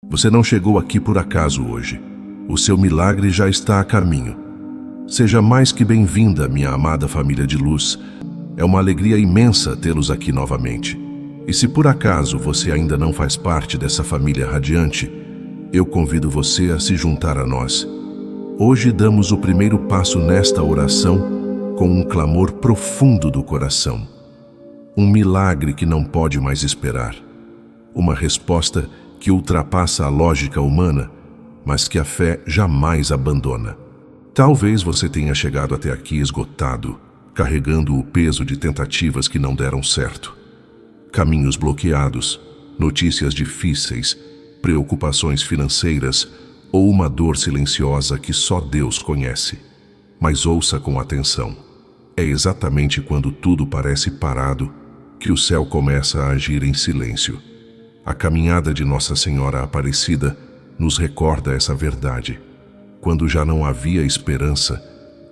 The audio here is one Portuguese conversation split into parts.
Você não chegou aqui por acaso hoje. O seu milagre já está a caminho. Seja mais que bem-vinda, minha amada família de luz. É uma alegria imensa tê-los aqui novamente. E se por acaso você ainda não faz parte dessa família radiante, eu convido você a se juntar a nós. Hoje damos o primeiro passo nesta oração com um clamor profundo do coração. Um milagre que não pode mais esperar. Uma resposta que ultrapassa a lógica humana, mas que a fé jamais abandona. Talvez você tenha chegado até aqui esgotado, carregando o peso de tentativas que não deram certo. Caminhos bloqueados, notícias difíceis, preocupações financeiras ou uma dor silenciosa que só Deus conhece. Mas ouça com atenção. É exatamente quando tudo parece parado que o céu começa a agir em silêncio. A caminhada de Nossa Senhora Aparecida nos recorda essa verdade. Quando já não havia esperança,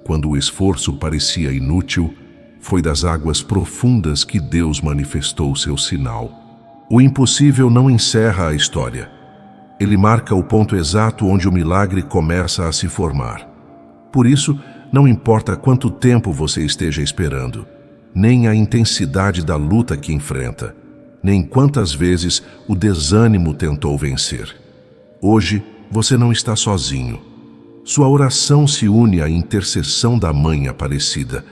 quando o esforço parecia inútil, foi das águas profundas que Deus manifestou seu sinal. O impossível não encerra a história. Ele marca o ponto exato onde o milagre começa a se formar. Por isso, não importa quanto tempo você esteja esperando, nem a intensidade da luta que enfrenta, nem quantas vezes o desânimo tentou vencer. Hoje, você não está sozinho. Sua oração se une à intercessão da Mãe Aparecida,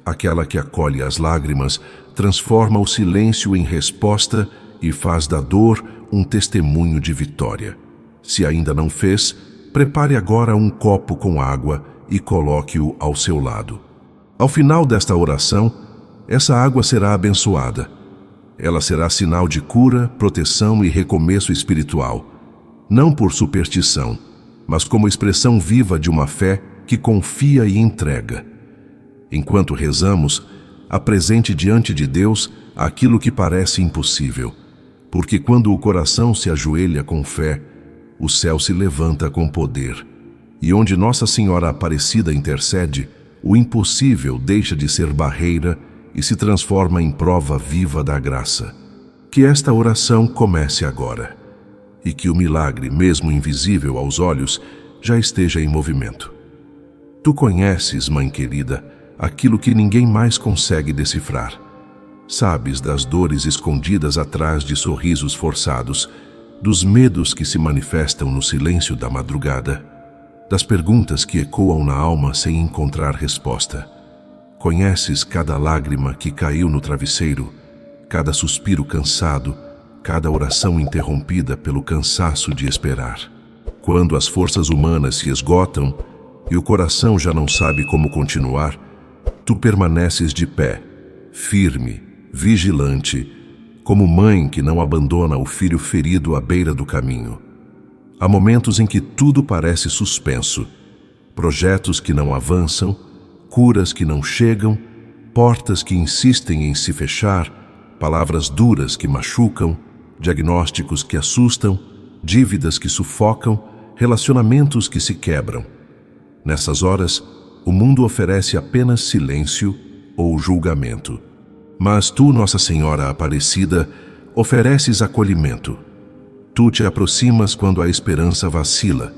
aquela que acolhe as lágrimas, transforma o silêncio em resposta e faz da dor um testemunho de vitória. Se ainda não fez, prepare agora um copo com água e coloque-o ao seu lado. Ao final desta oração, essa água será abençoada. Ela será sinal de cura, proteção e recomeço espiritual, não por superstição, mas como expressão viva de uma fé que confia e entrega. Enquanto rezamos, apresente diante de Deus aquilo que parece impossível, porque quando o coração se ajoelha com fé, o céu se levanta com poder. E onde Nossa Senhora Aparecida intercede, o impossível deixa de ser barreira e se transforma em prova viva da graça. Que esta oração comece agora, e que o milagre, mesmo invisível aos olhos, já esteja em movimento. Tu conheces, Mãe querida, aquilo que ninguém mais consegue decifrar. Sabes das dores escondidas atrás de sorrisos forçados, dos medos que se manifestam no silêncio da madrugada, das perguntas que ecoam na alma sem encontrar resposta. Conheces cada lágrima que caiu no travesseiro, cada suspiro cansado, cada oração interrompida pelo cansaço de esperar. Quando as forças humanas se esgotam e o coração já não sabe como continuar, tu permaneces de pé, firme, vigilante, como mãe que não abandona o filho ferido à beira do caminho. Há momentos em que tudo parece suspenso, projetos que não avançam, curas que não chegam, portas que insistem em se fechar, palavras duras que machucam, diagnósticos que assustam, dívidas que sufocam, relacionamentos que se quebram. Nessas horas, o mundo oferece apenas silêncio ou julgamento. Mas tu, Nossa Senhora Aparecida, ofereces acolhimento. Tu te aproximas quando a esperança vacila,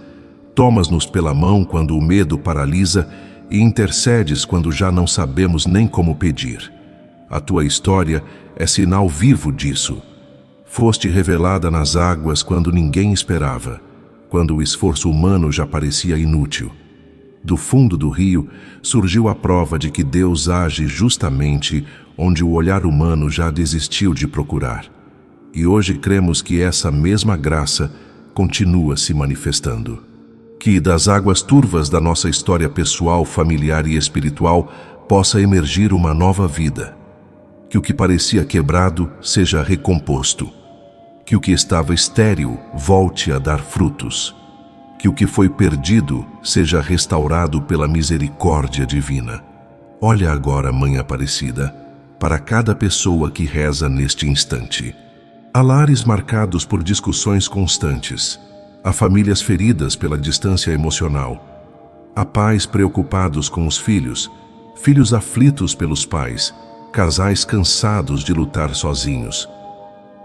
tomas-nos pela mão quando o medo paralisa e intercedes quando já não sabemos nem como pedir. A tua história é sinal vivo disso. Foste revelada nas águas quando ninguém esperava, quando o esforço humano já parecia inútil. Do fundo do rio surgiu a prova de que Deus age justamente onde o olhar humano já desistiu de procurar. E hoje cremos que essa mesma graça continua se manifestando. Que das águas turvas da nossa história pessoal, familiar e espiritual possa emergir uma nova vida. Que o que parecia quebrado seja recomposto. Que o que estava estéril volte a dar frutos. Que o que foi perdido seja restaurado pela misericórdia divina. Olha agora, Mãe Aparecida, para cada pessoa que reza neste instante. Há lares marcados por discussões constantes. Há famílias feridas pela distância emocional. Há pais preocupados com os filhos, filhos aflitos pelos pais, casais cansados de lutar sozinhos.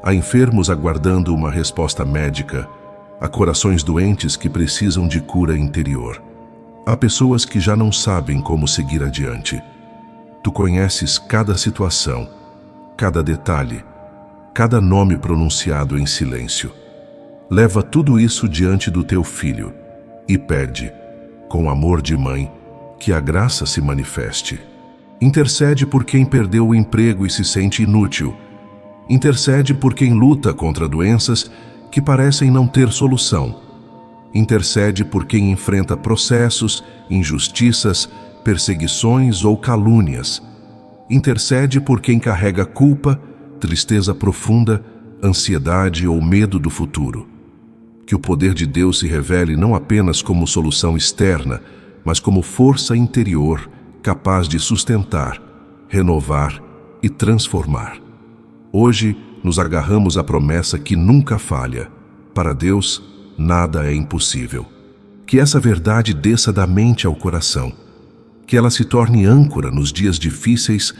Há enfermos aguardando uma resposta médica, Há corações doentes que precisam de cura interior. Há pessoas que já não sabem como seguir adiante. Tu conheces cada situação, cada detalhe, cada nome pronunciado em silêncio. Leva tudo isso diante do teu filho e pede, com amor de mãe, que a graça se manifeste. Intercede por quem perdeu o emprego e se sente inútil. Intercede por quem luta contra doenças que parecem não ter solução. Intercede por quem enfrenta processos, injustiças, perseguições ou calúnias. Intercede por quem carrega culpa, tristeza profunda, ansiedade ou medo do futuro. Que o poder de Deus se revele não apenas como solução externa, mas como força interior capaz de sustentar, renovar e transformar. Hoje, nos agarramos à promessa que nunca falha. Para Deus, nada é impossível. Que essa verdade desça da mente ao coração. Que ela se torne âncora nos dias difíceis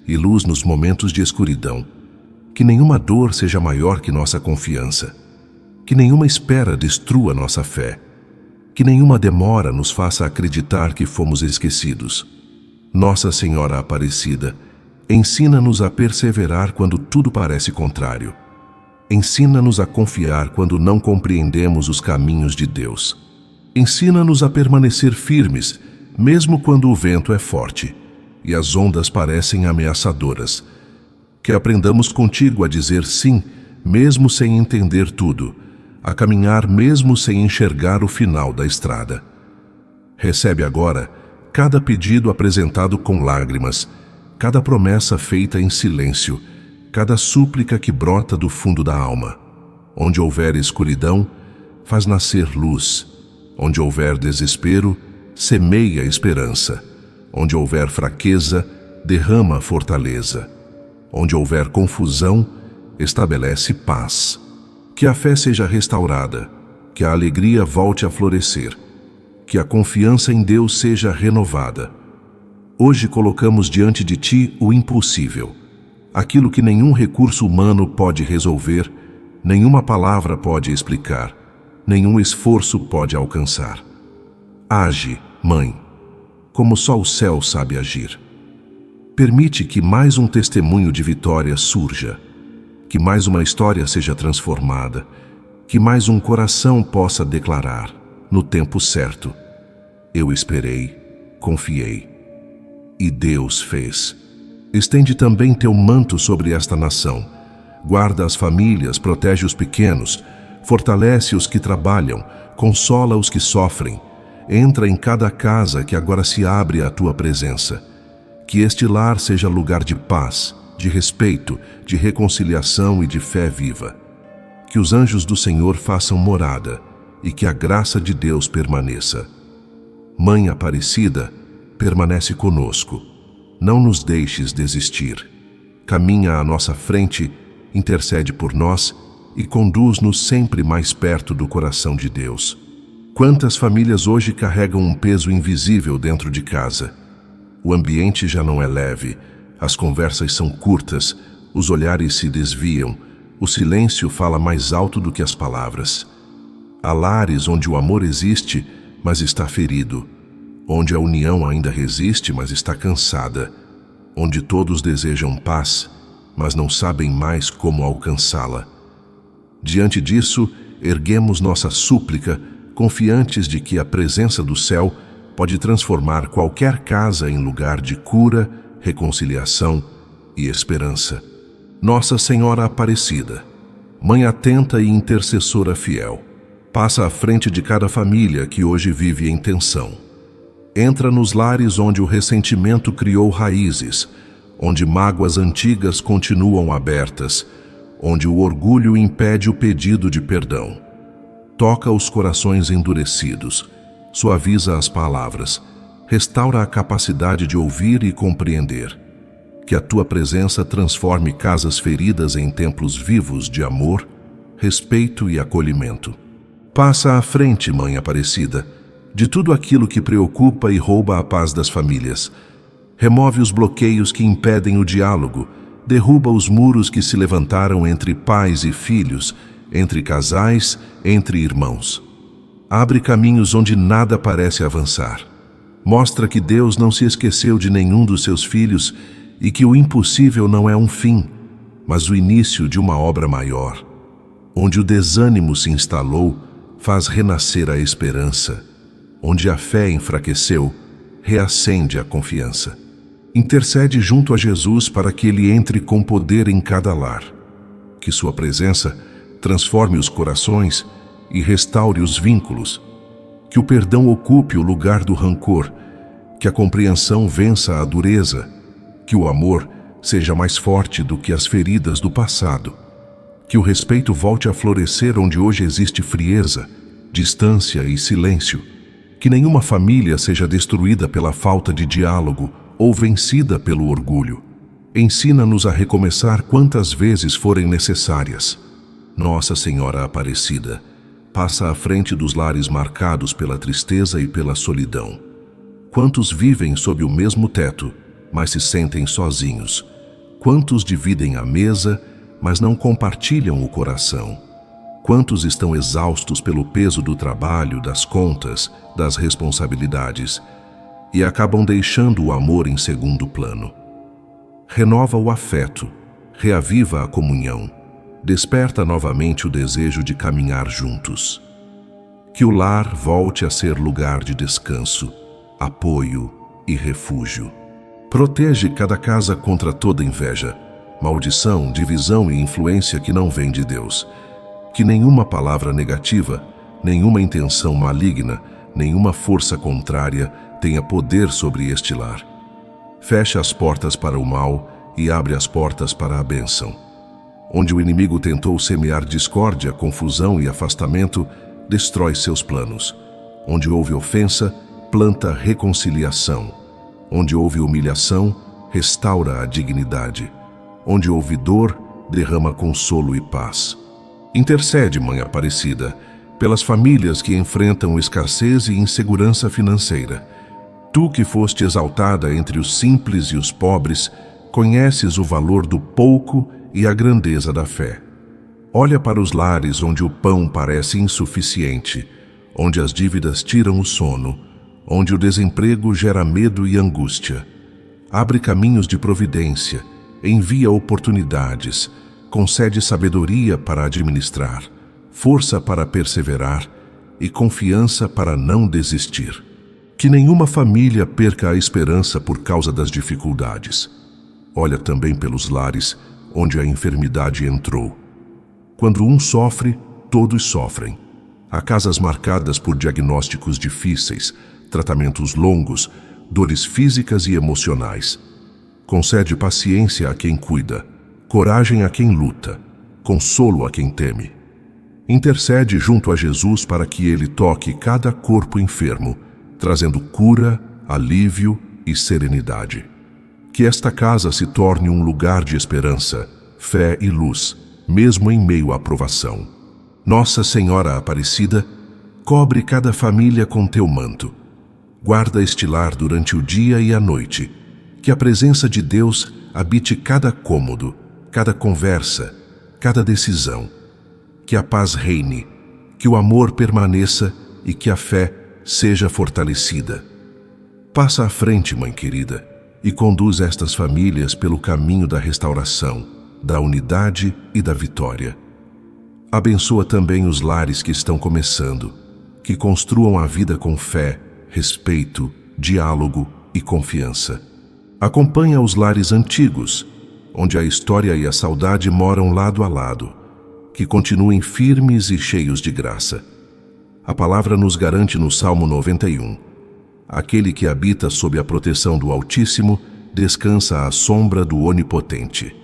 e luz nos momentos de escuridão. Que nenhuma dor seja maior que nossa confiança. Que nenhuma espera destrua nossa fé. Que nenhuma demora nos faça acreditar que fomos esquecidos. Nossa Senhora Aparecida, ensina-nos a perseverar quando tudo parece contrário. Ensina-nos a confiar quando não compreendemos os caminhos de Deus. Ensina-nos a permanecer firmes, mesmo quando o vento é forte e as ondas parecem ameaçadoras. Que aprendamos contigo a dizer sim, mesmo sem entender tudo, a caminhar mesmo sem enxergar o final da estrada. Recebe agora cada pedido apresentado com lágrimas, cada promessa feita em silêncio, cada súplica que brota do fundo da alma. Onde houver escuridão, faz nascer luz. Onde houver desespero, semeia esperança. Onde houver fraqueza, derrama fortaleza. Onde houver confusão, estabelece paz. Que a fé seja restaurada, que a alegria volte a florescer, que a confiança em Deus seja renovada. Hoje colocamos diante de Ti o impossível, aquilo que nenhum recurso humano pode resolver, nenhuma palavra pode explicar, nenhum esforço pode alcançar. Age, Mãe, como só o céu sabe agir. Permite que mais um testemunho de vitória surja, que mais uma história seja transformada, que mais um coração possa declarar, no tempo certo: eu esperei, confiei. E Deus fez. Estende também teu manto sobre esta nação. Guarda as famílias, protege os pequenos, fortalece os que trabalham, consola os que sofrem. Entra em cada casa que agora se abre à tua presença. Que este lar seja lugar de paz, de respeito, de reconciliação e de fé viva. Que os anjos do Senhor façam morada e que a graça de Deus permaneça. Mãe Aparecida, permanece conosco. Não nos deixes desistir. Caminha à nossa frente, intercede por nós e conduz-nos sempre mais perto do coração de Deus. Quantas famílias hoje carregam um peso invisível dentro de casa? O ambiente já não é leve, as conversas são curtas, os olhares se desviam, o silêncio fala mais alto do que as palavras. Há lares onde o amor existe, mas está ferido, onde a união ainda resiste, mas está cansada, onde todos desejam paz, mas não sabem mais como alcançá-la. Diante disso, erguemos nossa súplica, confiantes de que a presença do céu pode transformar qualquer casa em lugar de cura, reconciliação e esperança. Nossa Senhora Aparecida, Mãe atenta e intercessora fiel, passa à frente de cada família que hoje vive em tensão. Entra nos lares onde o ressentimento criou raízes, onde mágoas antigas continuam abertas, onde o orgulho impede o pedido de perdão. Toca os corações endurecidos, suaviza as palavras, restaura a capacidade de ouvir e compreender. Que a tua presença transforme casas feridas em templos vivos de amor, respeito e acolhimento. Passa à frente, Mãe Aparecida, de tudo aquilo que preocupa e rouba a paz das famílias. Remove os bloqueios que impedem o diálogo, derruba os muros que se levantaram entre pais e filhos entre casais, entre irmãos. Abre caminhos onde nada parece avançar. Mostra que Deus não se esqueceu de nenhum dos seus filhos e que o impossível não é um fim, mas o início de uma obra maior. Onde o desânimo se instalou, faz renascer a esperança. Onde a fé enfraqueceu, reacende a confiança. Intercede junto a Jesus para que ele entre com poder em cada lar. Que sua presença transforme os corações e restaure os vínculos. Que o perdão ocupe o lugar do rancor, que a compreensão vença a dureza, que o amor seja mais forte do que as feridas do passado, que o respeito volte a florescer onde hoje existe frieza, distância e silêncio, que nenhuma família seja destruída pela falta de diálogo ou vencida pelo orgulho. Ensina-nos a recomeçar quantas vezes forem necessárias. Nossa Senhora Aparecida, passa à frente dos lares marcados pela tristeza e pela solidão. Quantos vivem sob o mesmo teto, mas se sentem sozinhos? Quantos dividem a mesa, mas não compartilham o coração? Quantos estão exaustos pelo peso do trabalho, das contas, das responsabilidades, e acabam deixando o amor em segundo plano? Renova o afeto, reaviva a comunhão, desperta novamente o desejo de caminhar juntos. Que o lar volte a ser lugar de descanso, apoio e refúgio. Protege cada casa contra toda inveja, maldição, divisão e influência que não vem de Deus. Que nenhuma palavra negativa, nenhuma intenção maligna, nenhuma força contrária tenha poder sobre este lar. Fecha as portas para o mal e abre as portas para a bênção. Onde o inimigo tentou semear discórdia, confusão e afastamento, destrói seus planos. Onde houve ofensa, planta reconciliação. Onde houve humilhação, restaura a dignidade. Onde houve dor, derrama consolo e paz. Intercede, Mãe Aparecida, pelas famílias que enfrentam escassez e insegurança financeira. Tu que foste exaltada entre os simples e os pobres, conheces o valor do pouco e a grandeza da fé. Olha para os lares onde o pão parece insuficiente, onde as dívidas tiram o sono, onde o desemprego gera medo e angústia. Abre caminhos de providência, envia oportunidades, concede sabedoria para administrar, força para perseverar e confiança para não desistir. Que nenhuma família perca a esperança por causa das dificuldades. Olha também pelos lares onde a enfermidade entrou. Quando um sofre, todos sofrem. Há casas marcadas por diagnósticos difíceis, tratamentos longos, dores físicas e emocionais. Concede paciência a quem cuida, coragem a quem luta, consolo a quem teme. Intercede junto a Jesus para que ele toque cada corpo enfermo, trazendo cura, alívio e serenidade. Que esta casa se torne um lugar de esperança, fé e luz, mesmo em meio à provação. Nossa Senhora Aparecida, cobre cada família com teu manto. Guarda este lar durante o dia e a noite. Que a presença de Deus habite cada cômodo, cada conversa, cada decisão. Que a paz reine, que o amor permaneça e que a fé seja fortalecida. Passa à frente, Mãe querida, e conduz estas famílias pelo caminho da restauração, da unidade e da vitória. Abençoa também os lares que estão começando, que construam a vida com fé, respeito, diálogo e confiança. Acompanha os lares antigos, onde a história e a saudade moram lado a lado, que continuem firmes e cheios de graça. A palavra nos garante no Salmo 91: aquele que habita sob a proteção do Altíssimo descansa à sombra do Onipotente.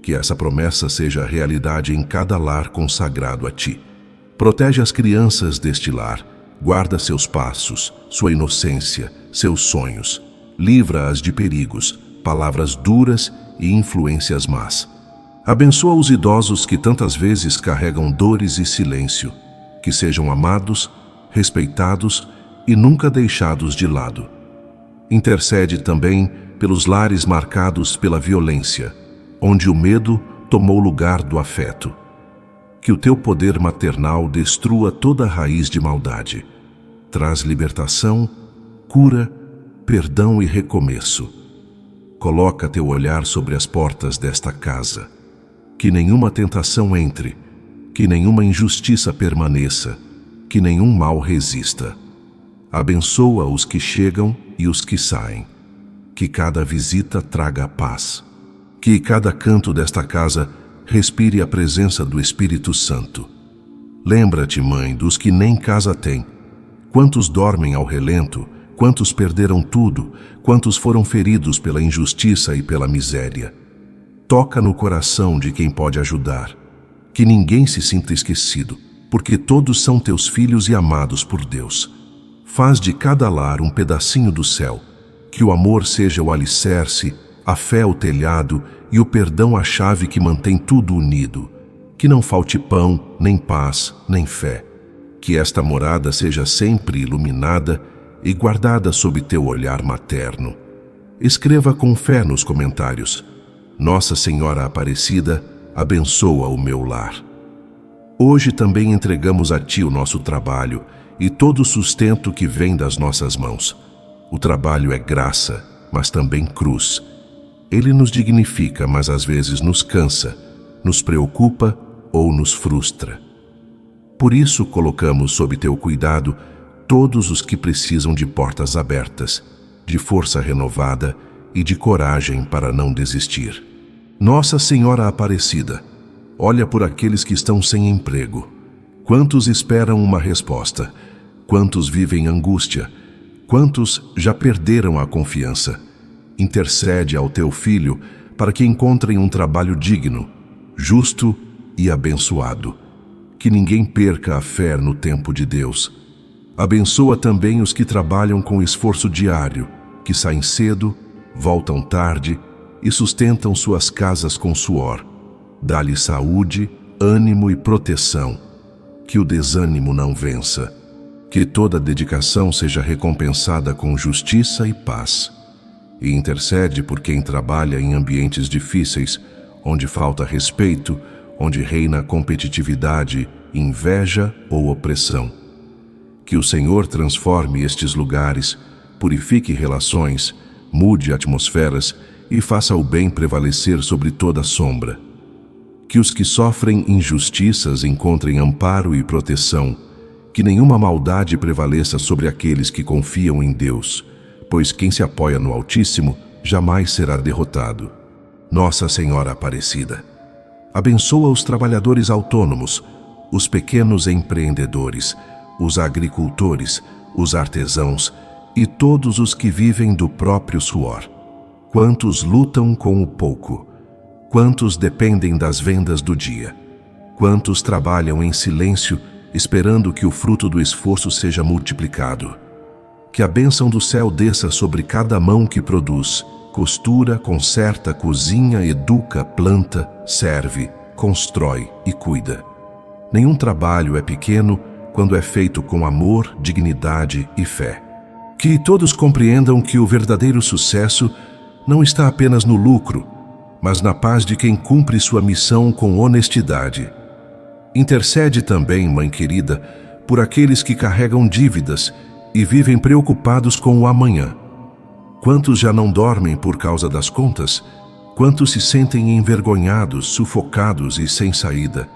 Que essa promessa seja realidade em cada lar consagrado a ti. Protege as crianças deste lar, guarda seus passos, sua inocência, seus sonhos. Livra-as de perigos, palavras duras e influências más. Abençoa os idosos que tantas vezes carregam dores e silêncio, que sejam amados, respeitados e nunca deixados de lado. Intercede também pelos lares marcados pela violência, onde o medo tomou lugar do afeto. Que o teu poder maternal destrua toda raiz de maldade. Traz libertação, cura, perdão e recomeço. Coloca teu olhar sobre as portas desta casa. Que nenhuma tentação entre, que nenhuma injustiça permaneça, que nenhum mal resista. Abençoa os que chegam e os que saem. Que cada visita traga paz. Que cada canto desta casa respire a presença do Espírito Santo. Lembra-te, Mãe, dos que nem casa têm. Quantos dormem ao relento, quantos perderam tudo, quantos foram feridos pela injustiça e pela miséria. Toca no coração de quem pode ajudar. Que ninguém se sinta esquecido, porque todos são teus filhos e amados por Deus. Faz de cada lar um pedacinho do céu. Que o amor seja o alicerce, a fé o telhado e o perdão a chave que mantém tudo unido. Que não falte pão, nem paz, nem fé. Que esta morada seja sempre iluminada e guardada sob teu olhar materno. Escreva com fé nos comentários: Nossa Senhora Aparecida, abençoa o meu lar. Hoje também entregamos a Ti o nosso trabalho e todo o sustento que vem das nossas mãos. O trabalho é graça, mas também cruz. Ele nos dignifica, mas às vezes nos cansa, nos preocupa ou nos frustra. Por isso colocamos sob teu cuidado todos os que precisam de portas abertas, de força renovada e de coragem para não desistir. Nossa Senhora Aparecida, olha por aqueles que estão sem emprego. Quantos esperam uma resposta? Quantos vivem angústia? Quantos já perderam a confiança? Intercede ao teu filho para que encontrem um trabalho digno, justo e abençoado. Que ninguém perca a fé no tempo de Deus. Abençoa também os que trabalham com esforço diário, que saem cedo, voltam tarde e sustentam suas casas com suor. Dá-lhe saúde, ânimo e proteção. Que o desânimo não vença. Que toda dedicação seja recompensada com justiça e paz. E intercede por quem trabalha em ambientes difíceis, onde falta respeito, onde reina competitividade, inveja ou opressão. Que o Senhor transforme estes lugares, purifique relações, mude atmosferas e faça o bem prevalecer sobre toda sombra. Que os que sofrem injustiças encontrem amparo e proteção, que nenhuma maldade prevaleça sobre aqueles que confiam em Deus, pois quem se apoia no Altíssimo jamais será derrotado. Nossa Senhora Aparecida, abençoa os trabalhadores autônomos, os pequenos empreendedores, os agricultores, os artesãos e todos os que vivem do próprio suor. Quantos lutam com o pouco, quantos dependem das vendas do dia, quantos trabalham em silêncio esperando que o fruto do esforço seja multiplicado. Que a bênção do céu desça sobre cada mão que produz, costura, conserta, cozinha, educa, planta, serve, constrói e cuida. Nenhum trabalho é pequeno quando é feito com amor, dignidade e fé. Que todos compreendam que o verdadeiro sucesso não está apenas no lucro, mas na paz de quem cumpre sua missão com honestidade. Intercede também, Mãe querida, por aqueles que carregam dívidas e vivem preocupados com o amanhã. Quantos já não dormem por causa das contas? Quantos se sentem envergonhados, sufocados e sem saída?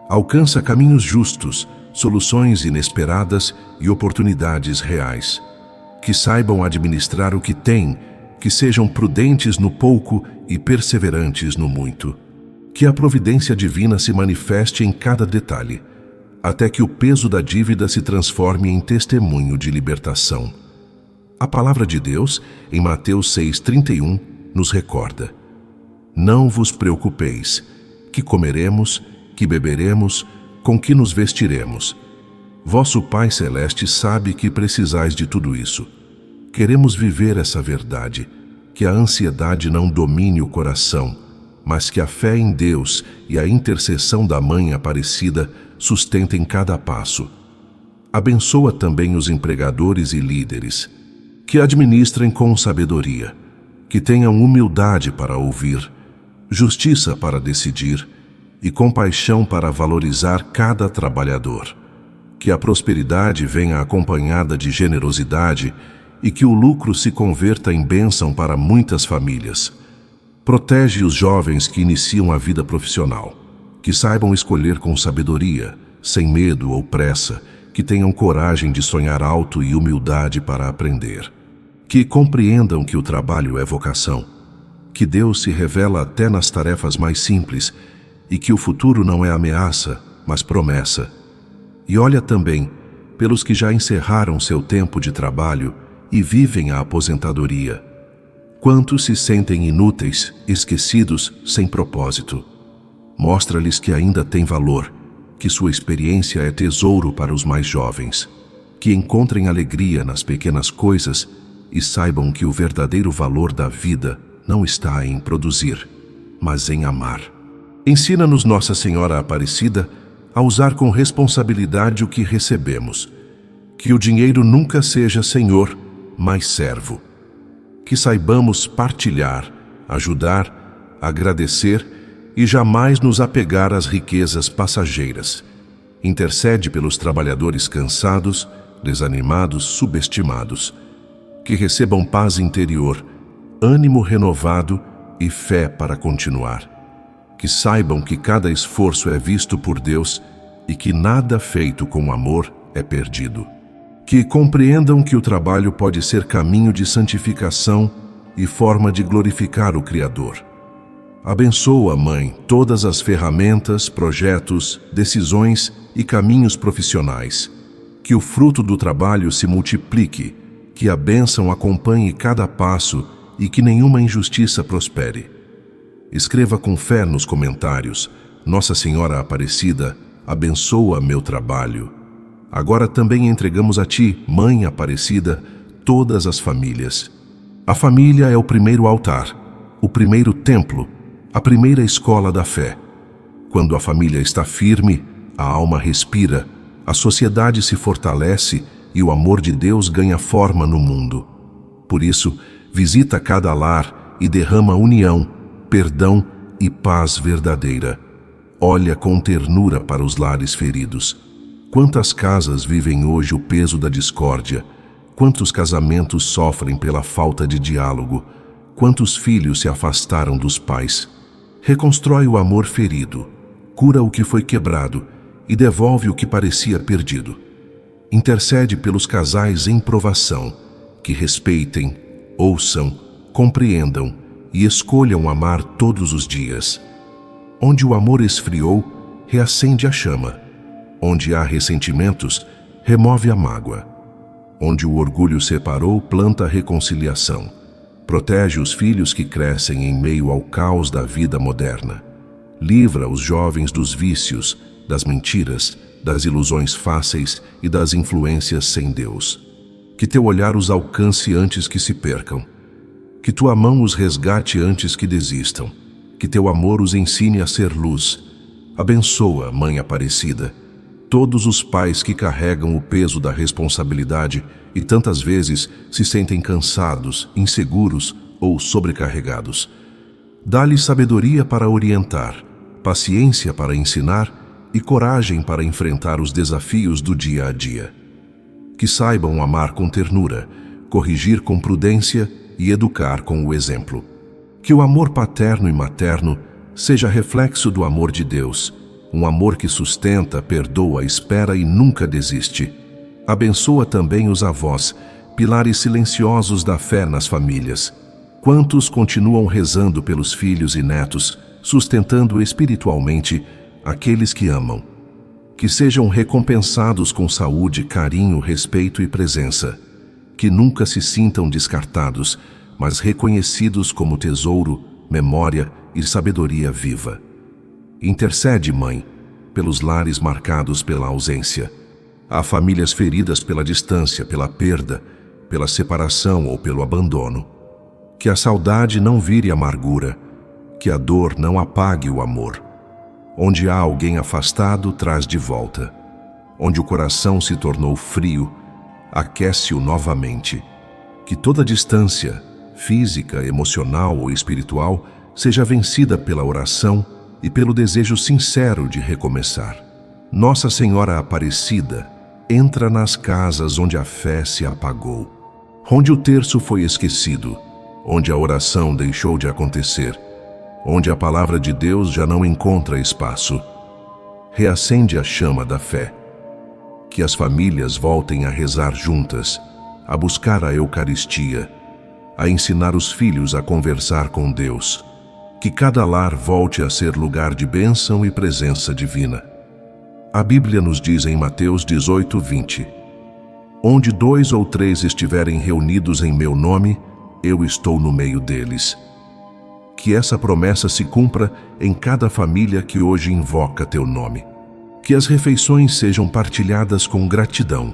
Alcança caminhos justos, soluções inesperadas e oportunidades reais. Que saibam administrar o que têm, que sejam prudentes no pouco e perseverantes no muito. Que a providência divina se manifeste em cada detalhe, até que o peso da dívida se transforme em testemunho de libertação. A palavra de Deus, em Mateus 6,31, nos recorda: Não vos preocupeis, que comeremos, que beberemos, com que nos vestiremos. Vosso Pai Celeste sabe que precisais de tudo isso. Queremos viver essa verdade, que a ansiedade não domine o coração, mas que a fé em Deus e a intercessão da Mãe Aparecida sustentem cada passo. Abençoa também os empregadores e líderes, que administrem com sabedoria, que tenham humildade para ouvir, justiça para decidir e compaixão para valorizar cada trabalhador. Que a prosperidade venha acompanhada de generosidade e que o lucro se converta em bênção para muitas famílias. Protege os jovens que iniciam a vida profissional, que saibam escolher com sabedoria, sem medo ou pressa, que tenham coragem de sonhar alto e humildade para aprender. Que compreendam que o trabalho é vocação, que Deus se revela até nas tarefas mais simples e que o futuro não é ameaça, mas promessa. E olha também pelos que já encerraram seu tempo de trabalho e vivem a aposentadoria. Quantos se sentem inúteis, esquecidos, sem propósito? Mostra-lhes que ainda têm valor, que sua experiência é tesouro para os mais jovens, que encontrem alegria nas pequenas coisas e saibam que o verdadeiro valor da vida não está em produzir, mas em amar. Ensina-nos Nossa Senhora Aparecida a usar com responsabilidade o que recebemos, que o dinheiro nunca seja senhor, mas servo. Que saibamos partilhar, ajudar, agradecer e jamais nos apegar às riquezas passageiras. Intercede pelos trabalhadores cansados, desanimados, subestimados. Que recebam paz interior, ânimo renovado e fé para continuar. Que saibam que cada esforço é visto por Deus e que nada feito com amor é perdido. Que compreendam que o trabalho pode ser caminho de santificação e forma de glorificar o Criador. Abençoa, Mãe, todas as ferramentas, projetos, decisões e caminhos profissionais. Que o fruto do trabalho se multiplique, que a bênção acompanhe cada passo e que nenhuma injustiça prospere. Escreva com fé nos comentários: Nossa Senhora Aparecida, abençoa meu trabalho. Agora também entregamos a Ti, Mãe Aparecida, todas as famílias. A família é o primeiro altar, o primeiro templo, a primeira escola da fé. Quando a família está firme, a alma respira, a sociedade se fortalece e o amor de Deus ganha forma no mundo. Por isso, visita cada lar e derrama união, perdão e paz verdadeira. Olha com ternura para os lares feridos. Quantas casas vivem hoje o peso da discórdia? Quantos casamentos sofrem pela falta de diálogo? Quantos filhos se afastaram dos pais? Reconstrói o amor ferido, cura o que foi quebrado e devolve o que parecia perdido. Intercede pelos casais em provação, que respeitem, ouçam, compreendam e escolham amar todos os dias. Onde o amor esfriou, reacende a chama. Onde há ressentimentos, remove a mágoa. Onde o orgulho separou, planta a reconciliação. Protege os filhos que crescem em meio ao caos da vida moderna. Livra os jovens dos vícios, das mentiras, das ilusões fáceis e das influências sem Deus. Que teu olhar os alcance antes que se percam. Que tua mão os resgate antes que desistam. Que teu amor os ensine a ser luz. Abençoa, Mãe Aparecida, todos os pais que carregam o peso da responsabilidade e tantas vezes se sentem cansados, inseguros ou sobrecarregados. Dá-lhes sabedoria para orientar, paciência para ensinar e coragem para enfrentar os desafios do dia a dia. Que saibam amar com ternura, corrigir com prudência e educar com o exemplo. Que o amor paterno e materno seja reflexo do amor de Deus, um amor que sustenta, perdoa, espera e nunca desiste. Abençoa também os avós, pilares silenciosos da fé nas famílias. Quantos continuam rezando pelos filhos e netos, sustentando espiritualmente aqueles que amam. Que sejam recompensados com saúde, carinho, respeito e presença. Que nunca se sintam descartados, mas reconhecidos como tesouro, memória e sabedoria viva. Intercede, Mãe, pelos lares marcados pela ausência. Há famílias feridas pela distância, pela perda, pela separação ou pelo abandono. Que a saudade não vire amargura, que a dor não apague o amor. Onde há alguém afastado, traz de volta. Onde o coração se tornou frio, aquece-o novamente. Que toda distância, física, emocional ou espiritual, seja vencida pela oração, e pelo desejo sincero de recomeçar. Nossa Senhora Aparecida entra nas casas onde a fé se apagou, onde o terço foi esquecido, onde a oração deixou de acontecer, onde a palavra de Deus já não encontra espaço. Reacende a chama da fé. Que as famílias voltem a rezar juntas, a buscar a Eucaristia, a ensinar os filhos a conversar com Deus. Que cada lar volte a ser lugar de bênção e presença divina. A Bíblia nos diz em Mateus 18:20: Onde 2 ou 3 estiverem reunidos em meu nome, eu estou no meio deles. Que essa promessa se cumpra em cada família que hoje invoca teu nome. Que as refeições sejam partilhadas com gratidão,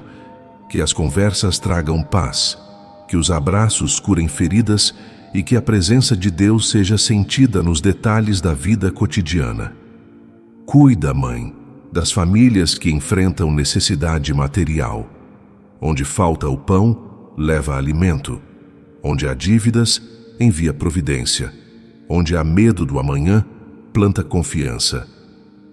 que as conversas tragam paz, que os abraços curem feridas e que a presença de Deus seja sentida nos detalhes da vida cotidiana. Cuida, Mãe, das famílias que enfrentam necessidade material. Onde falta o pão, leva alimento. Onde há dívidas, envia providência. Onde há medo do amanhã, planta confiança.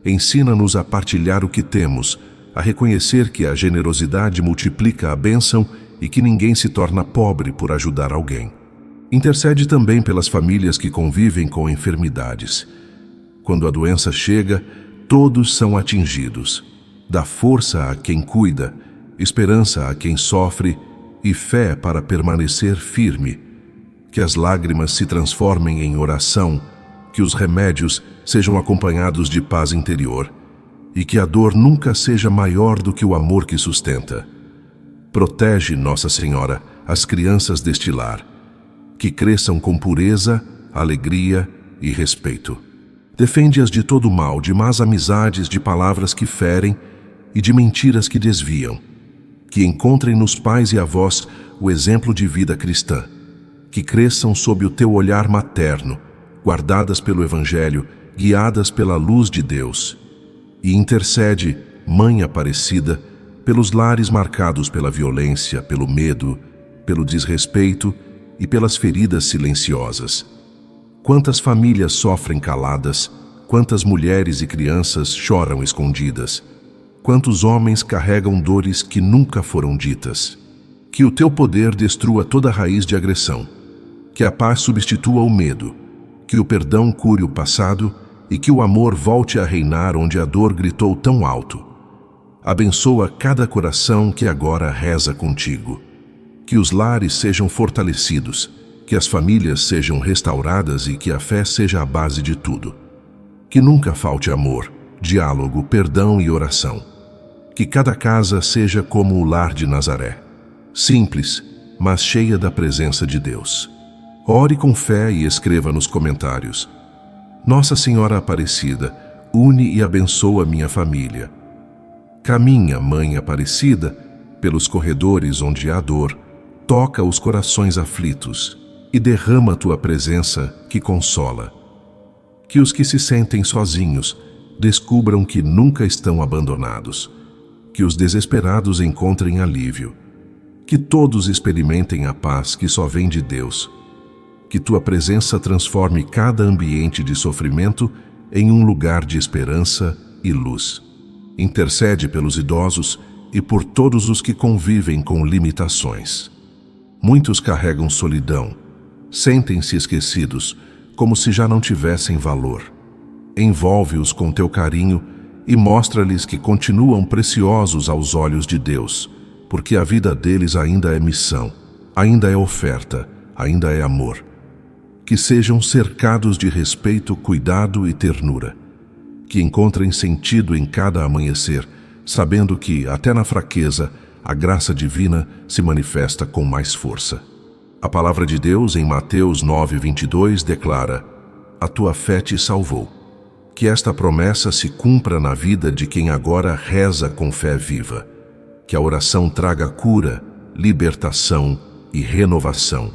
Ensina-nos a partilhar o que temos, a reconhecer que a generosidade multiplica a bênção e que ninguém se torna pobre por ajudar alguém. Intercede também pelas famílias que convivem com enfermidades. Quando a doença chega, todos são atingidos. Dá força a quem cuida, esperança a quem sofre e fé para permanecer firme. Que as lágrimas se transformem em oração, que os remédios sejam acompanhados de paz interior e que a dor nunca seja maior do que o amor que sustenta. Protege, Nossa Senhora, as crianças deste lar, que cresçam com pureza, alegria e respeito. Defende-as de todo mal, de más amizades, de palavras que ferem e de mentiras que desviam. Que encontrem nos pais e avós o exemplo de vida cristã. Que cresçam sob o teu olhar materno, guardadas pelo Evangelho, guiadas pela luz de Deus. E intercede, Mãe Aparecida, pelos lares marcados pela violência, pelo medo, pelo desrespeito e pelas feridas silenciosas. Quantas famílias sofrem caladas, quantas mulheres e crianças choram escondidas, quantos homens carregam dores que nunca foram ditas. Que o teu poder destrua toda raiz de agressão, que a paz substitua o medo, que o perdão cure o passado e que o amor volte a reinar onde a dor gritou tão alto. Abençoa cada coração que agora reza contigo. Que os lares sejam fortalecidos, que as famílias sejam restauradas e que a fé seja a base de tudo. Que nunca falte amor, diálogo, perdão e oração. Que cada casa seja como o lar de Nazaré, simples, mas cheia da presença de Deus. Ore com fé e escreva nos comentários: Nossa Senhora Aparecida, une e abençoa minha família. Caminha, Mãe Aparecida, pelos corredores onde há dor, toca os corações aflitos e derrama tua presença que consola. Que os que se sentem sozinhos descubram que nunca estão abandonados. Que os desesperados encontrem alívio. Que todos experimentem a paz que só vem de Deus. Que tua presença transforme cada ambiente de sofrimento em um lugar de esperança e luz. Intercede pelos idosos e por todos os que convivem com limitações. Muitos carregam solidão, sentem-se esquecidos, como se já não tivessem valor. Envolve-os com teu carinho e mostra-lhes que continuam preciosos aos olhos de Deus, porque a vida deles ainda é missão, ainda é oferta, ainda é amor. Que sejam cercados de respeito, cuidado e ternura. Que encontrem sentido em cada amanhecer, sabendo que, até na fraqueza, a graça divina se manifesta com mais força. A palavra de Deus, em Mateus 9:22, declara: A tua fé te salvou. Que esta promessa se cumpra na vida de quem agora reza com fé viva. Que a oração traga cura, libertação e renovação.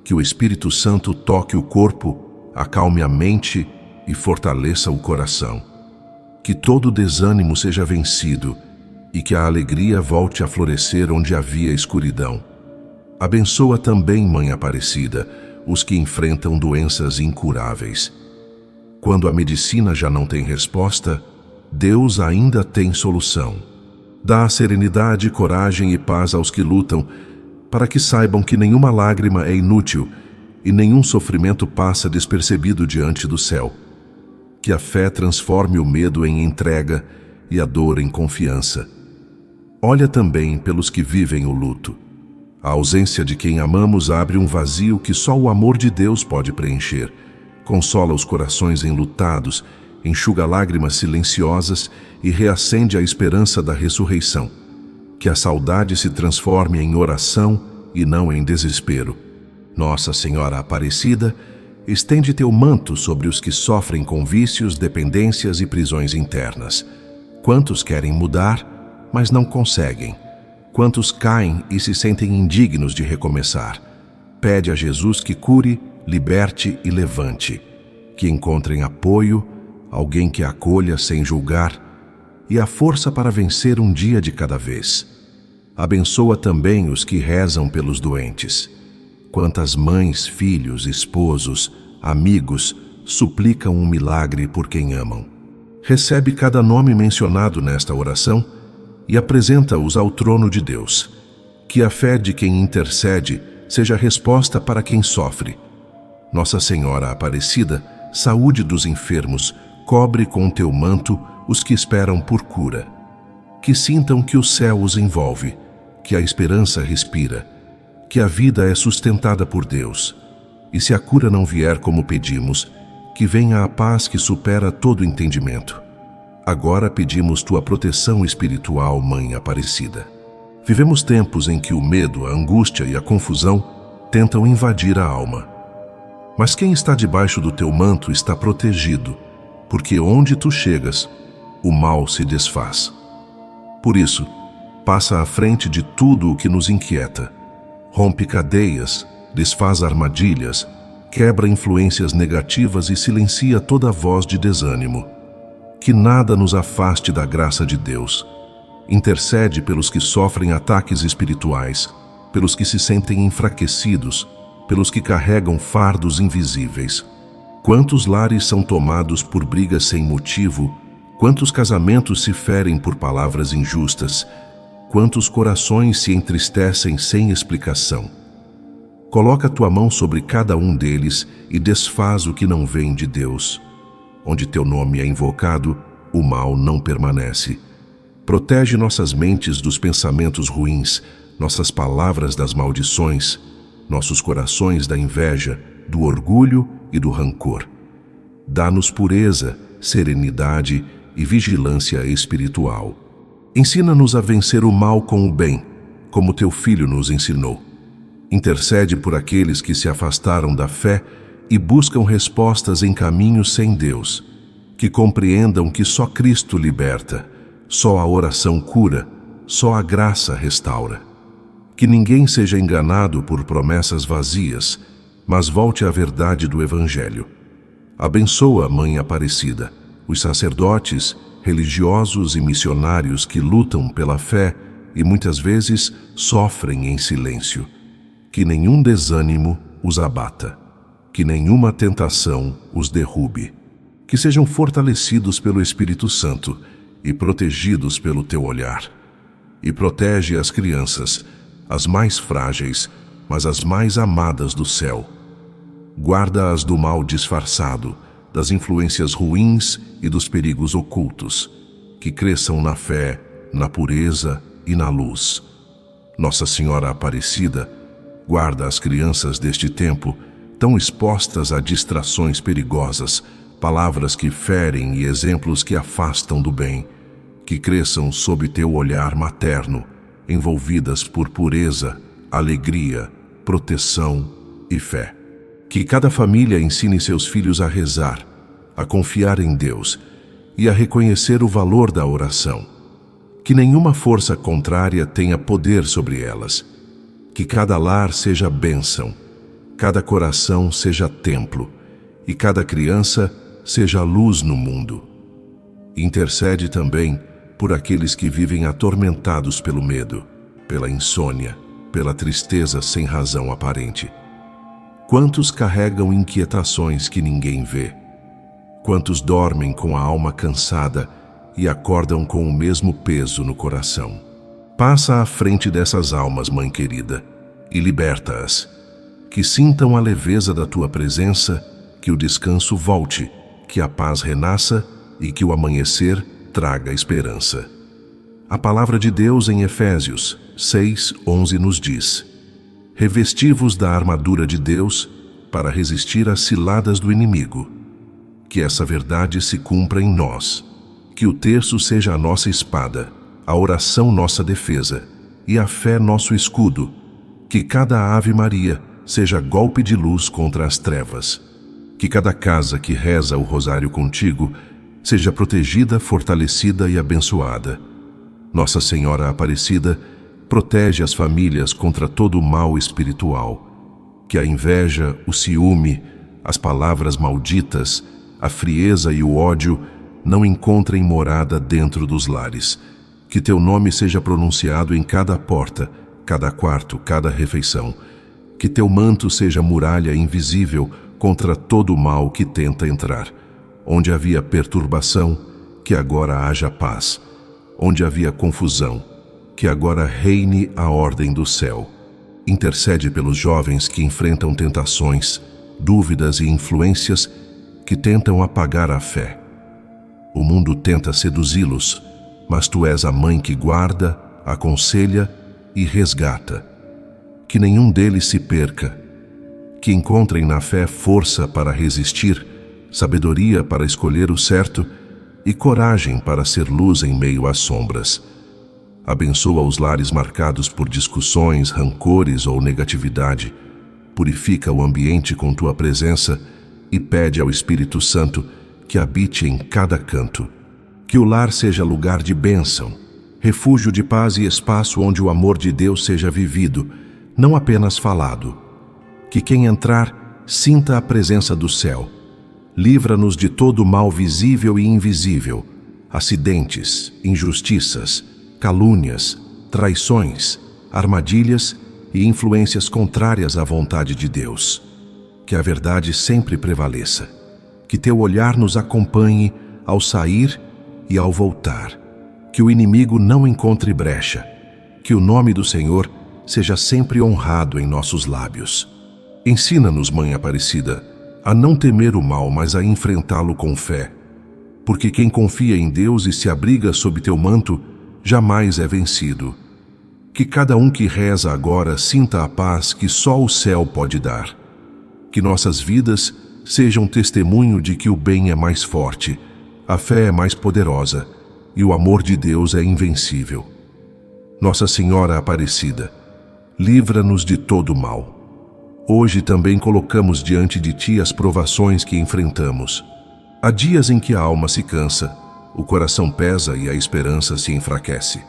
Que o Espírito Santo toque o corpo, acalme a mente e fortaleça o coração. Que todo desânimo seja vencido e que a alegria volte a florescer onde havia escuridão. Abençoa também, Mãe Aparecida, os que enfrentam doenças incuráveis. Quando a medicina já não tem resposta, Deus ainda tem solução. Dá serenidade, coragem e paz aos que lutam, para que saibam que nenhuma lágrima é inútil e nenhum sofrimento passa despercebido diante do céu. Que a fé transforme o medo em entrega e a dor em confiança. Olha também pelos que vivem o luto. A ausência de quem amamos abre um vazio que só o amor de Deus pode preencher. Consola os corações enlutados, enxuga lágrimas silenciosas e reacende a esperança da ressurreição. Que a saudade se transforme em oração e não em desespero. Nossa Senhora Aparecida, estende teu manto sobre os que sofrem com vícios, dependências e prisões internas. Quantos querem mudar, mas não conseguem? Quantos caem e se sentem indignos de recomeçar? Pede a Jesus que cure, liberte e levante. Que encontrem apoio, alguém que acolha sem julgar, e a força para vencer um dia de cada vez. Abençoa também os que rezam pelos doentes. Quantas mães, filhos, esposos, amigos suplicam um milagre por quem amam. Recebe cada nome mencionado nesta oração e apresenta-os ao trono de Deus. Que a fé de quem intercede seja resposta para quem sofre. Nossa Senhora Aparecida, saúde dos enfermos, cobre com teu manto os que esperam por cura. Que sintam que o céu os envolve, que a esperança respira, que a vida é sustentada por Deus. E se a cura não vier como pedimos, que venha a paz que supera todo entendimento. Agora pedimos tua proteção espiritual, Mãe Aparecida. Vivemos tempos em que o medo, a angústia e a confusão tentam invadir a alma. Mas quem está debaixo do teu manto está protegido, porque onde tu chegas, o mal se desfaz. Por isso, passa à frente de tudo o que nos inquieta. Rompe cadeias, desfaz armadilhas, quebra influências negativas e silencia toda voz de desânimo. Que nada nos afaste da graça de Deus. Intercede pelos que sofrem ataques espirituais, pelos que se sentem enfraquecidos, pelos que carregam fardos invisíveis. Quantos lares são tomados por brigas sem motivo, quantos casamentos se ferem por palavras injustas, quantos corações se entristecem sem explicação. Coloca tua mão sobre cada um deles e desfaz o que não vem de Deus. Onde teu nome é invocado, o mal não permanece. Protege nossas mentes dos pensamentos ruins, nossas palavras das maldições, nossos corações da inveja, do orgulho e do rancor. Dá-nos pureza, serenidade e vigilância espiritual. Ensina-nos a vencer o mal com o bem, como teu Filho nos ensinou. Intercede por aqueles que se afastaram da fé e buscam respostas em caminhos sem Deus, que compreendam que só Cristo liberta, só a oração cura, só a graça restaura. Que ninguém seja enganado por promessas vazias, mas volte à verdade do Evangelho. Abençoa, Mãe Aparecida, os sacerdotes, religiosos e missionários que lutam pela fé e muitas vezes sofrem em silêncio. Que nenhum desânimo os abata, que nenhuma tentação os derrube. Que sejam fortalecidos pelo Espírito Santo e protegidos pelo teu olhar. E protege as crianças, as mais frágeis, mas as mais amadas do céu. Guarda-as do mal disfarçado, das influências ruins e dos perigos ocultos, que cresçam na fé, na pureza e na luz. Nossa Senhora Aparecida, guarda as crianças deste tempo, tão expostas a distrações perigosas, palavras que ferem e exemplos que afastam do bem, que cresçam sob teu olhar materno, envolvidas por pureza, alegria, proteção e fé. Que cada família ensine seus filhos a rezar, a confiar em Deus e a reconhecer o valor da oração. Que nenhuma força contrária tenha poder sobre elas. Que cada lar seja bênção, cada coração seja templo e cada criança seja luz no mundo. Intercede também por aqueles que vivem atormentados pelo medo, pela insônia, pela tristeza sem razão aparente. Quantos carregam inquietações que ninguém vê? Quantos dormem com a alma cansada e acordam com o mesmo peso no coração. Passa à frente dessas almas, Mãe querida, e liberta-as. Que sintam a leveza da tua presença, que o descanso volte, que a paz renasça e que o amanhecer traga esperança. A palavra de Deus em Efésios 6:11 nos diz: revesti-vos da armadura de Deus para resistir às ciladas do inimigo. Que essa verdade se cumpra em nós. Que o terço seja a nossa espada, a oração nossa defesa e a fé nosso escudo. Que cada Ave Maria seja golpe de luz contra as trevas. Que cada casa que reza o rosário contigo seja protegida, fortalecida e abençoada. Nossa Senhora Aparecida protege as famílias contra todo o mal espiritual. Que a inveja, o ciúme, as palavras malditas, a frieza e o ódio não encontrem morada dentro dos lares. Que teu nome seja pronunciado em cada porta, cada quarto, cada refeição. Que teu manto seja muralha invisível contra todo o mal que tenta entrar. Onde havia perturbação, que agora haja paz. Onde havia confusão, que agora reine a ordem do céu. Intercede pelos jovens que enfrentam tentações, dúvidas e influências que tentam apagar a fé. O mundo tenta seduzi-los, mas tu és a mãe que guarda, aconselha e resgata. Que nenhum deles se perca. Que encontrem na fé força para resistir, sabedoria para escolher o certo e coragem para ser luz em meio às sombras. Abençoa os lares marcados por discussões, rancores ou negatividade. Purifica o ambiente com tua presença e pede ao Espírito Santo que habite em cada canto. Que o lar seja lugar de bênção, refúgio de paz e espaço onde o amor de Deus seja vivido, não apenas falado. Que quem entrar sinta a presença do céu. Livra-nos de todo o mal visível e invisível, acidentes, injustiças, calúnias, traições, armadilhas e influências contrárias à vontade de Deus. Que a verdade sempre prevaleça. Que teu olhar nos acompanhe ao sair e ao voltar. Que o inimigo não encontre brecha. Que o nome do Senhor seja sempre honrado em nossos lábios. Ensina-nos, Mãe Aparecida, a não temer o mal, mas a enfrentá-lo com fé. Porque quem confia em Deus e se abriga sob teu manto, jamais é vencido. Que cada um que reza agora sinta a paz que só o céu pode dar. Que nossas vidas sejam testemunho de que o bem é mais forte, a fé é mais poderosa e o amor de Deus é invencível. Nossa Senhora Aparecida, livra-nos de todo o mal. Hoje também colocamos diante de Ti as provações que enfrentamos. Há dias em que a alma se cansa, o coração pesa e a esperança se enfraquece.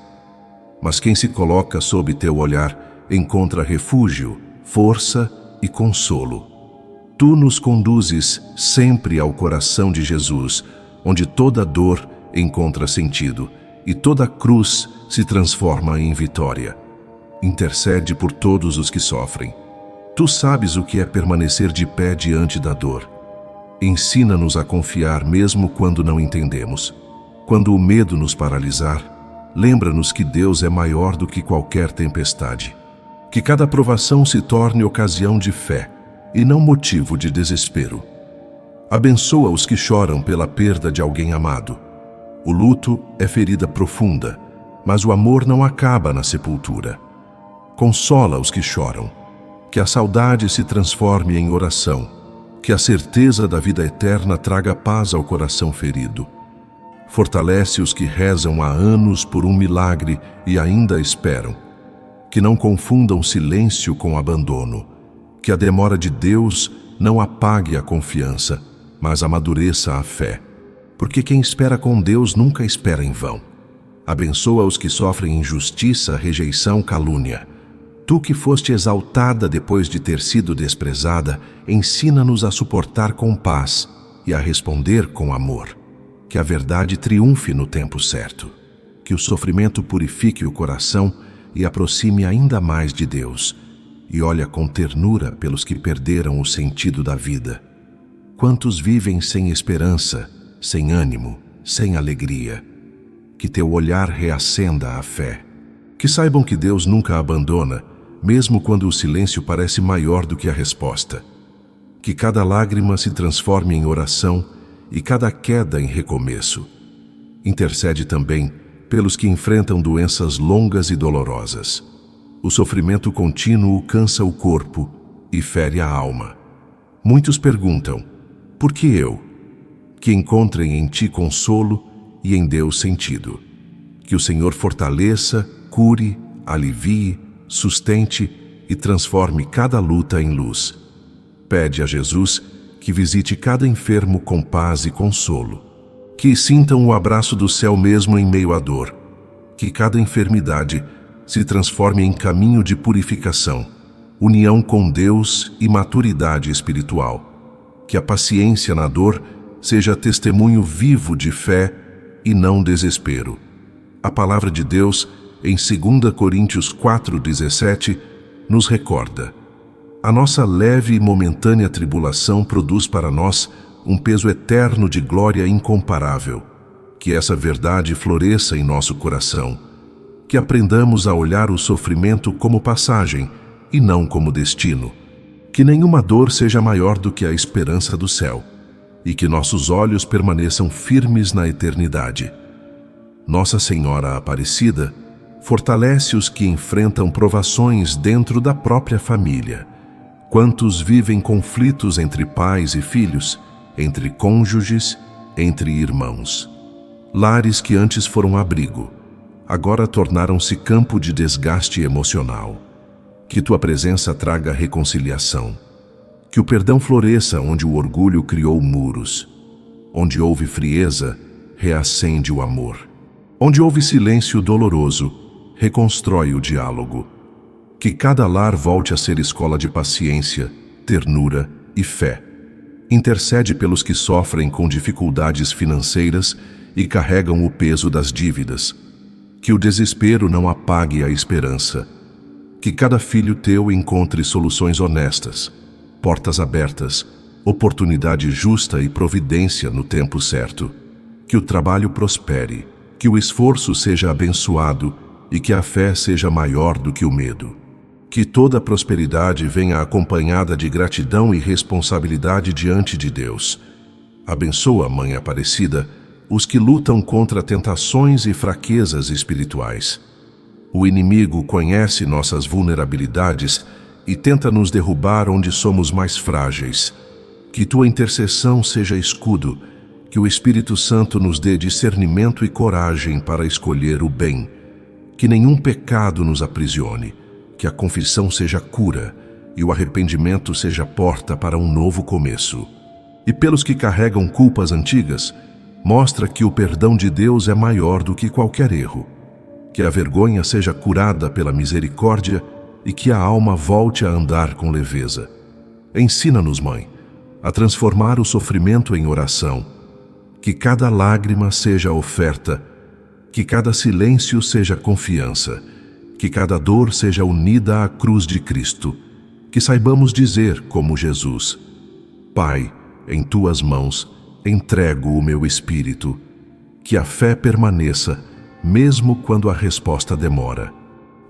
Mas quem se coloca sob Teu olhar encontra refúgio, força e consolo. Tu nos conduzes sempre ao coração de Jesus, onde toda dor encontra sentido e toda cruz se transforma em vitória. Intercede por todos os que sofrem. Tu sabes o que é permanecer de pé diante da dor. Ensina-nos a confiar mesmo quando não entendemos. Quando o medo nos paralisar, lembra-nos que Deus é maior do que qualquer tempestade. Que cada provação se torne ocasião de fé e não motivo de desespero. Abençoa os que choram pela perda de alguém amado. O luto é ferida profunda, mas o amor não acaba na sepultura. Consola os que choram. Que a saudade se transforme em oração. Que a certeza da vida eterna traga paz ao coração ferido. Fortalece os que rezam há anos por um milagre e ainda esperam. Que não confundam silêncio com abandono. Que a demora de Deus não apague a confiança, mas amadureça a fé. Porque quem espera com Deus nunca espera em vão. Abençoa os que sofrem injustiça, rejeição, calúnia. Tu que foste exaltada depois de ter sido desprezada, ensina-nos a suportar com paz e a responder com amor. Que a verdade triunfe no tempo certo. Que o sofrimento purifique o coração e aproxime ainda mais de Deus. E olha com ternura pelos que perderam o sentido da vida. Quantos vivem sem esperança, sem ânimo, sem alegria? Que teu olhar reacenda a fé. Que saibam que Deus nunca abandona, mesmo quando o silêncio parece maior do que a resposta. Que cada lágrima se transforme em oração e cada queda em recomeço. Intercede também pelos que enfrentam doenças longas e dolorosas. O sofrimento contínuo cansa o corpo e fere a alma. Muitos perguntam: por que eu? Que encontrem em ti consolo e em Deus sentido. Que o Senhor fortaleça, cure, alivie, sustente e transforme cada luta em luz. Pede a Jesus que visite cada enfermo com paz e consolo. Que sintam o abraço do céu mesmo em meio à dor. Que cada enfermidade se transforme em caminho de purificação, união com Deus e maturidade espiritual. Que a paciência na dor seja testemunho vivo de fé e não desespero. A palavra de Deus, em 2 Coríntios 4:17, nos recorda: a nossa leve e momentânea tribulação produz para nós um peso eterno de glória incomparável. Que essa verdade floresça em nosso coração. Que aprendamos a olhar o sofrimento como passagem e não como destino. Que nenhuma dor seja maior do que a esperança do céu. E que nossos olhos permaneçam firmes na eternidade. Nossa Senhora Aparecida fortalece os que enfrentam provações dentro da própria família. Quantos vivem conflitos entre pais e filhos, entre cônjuges, entre irmãos. Lares que antes foram abrigo, agora tornaram-se campo de desgaste emocional. Que tua presença traga reconciliação. Que o perdão floresça onde o orgulho criou muros. Onde houve frieza, reacende o amor. Onde houve silêncio doloroso, reconstrói o diálogo. Que cada lar volte a ser escola de paciência, ternura e fé. Intercede pelos que sofrem com dificuldades financeiras e carregam o peso das dívidas. Que o desespero não apague a esperança. Que cada filho teu encontre soluções honestas, portas abertas, oportunidade justa e providência no tempo certo. Que o trabalho prospere, que o esforço seja abençoado e que a fé seja maior do que o medo. Que toda a prosperidade venha acompanhada de gratidão e responsabilidade diante de Deus. Abençoa, Mãe Aparecida, os que lutam contra tentações e fraquezas espirituais. O inimigo conhece nossas vulnerabilidades e tenta nos derrubar onde somos mais frágeis. Que tua intercessão seja escudo, que o Espírito Santo nos dê discernimento e coragem para escolher o bem. Que nenhum pecado nos aprisione, que a confissão seja cura e o arrependimento seja porta para um novo começo. E pelos que carregam culpas antigas, mostra que o perdão de Deus é maior do que qualquer erro. Que a vergonha seja curada pela misericórdia e que a alma volte a andar com leveza. Ensina-nos, Mãe, a transformar o sofrimento em oração. Que cada lágrima seja oferta, que cada silêncio seja confiança, que cada dor seja unida à cruz de Cristo. Que saibamos dizer, como Jesus: Pai, em tuas mãos entrego o meu espírito. Que a fé permaneça, mesmo quando a resposta demora.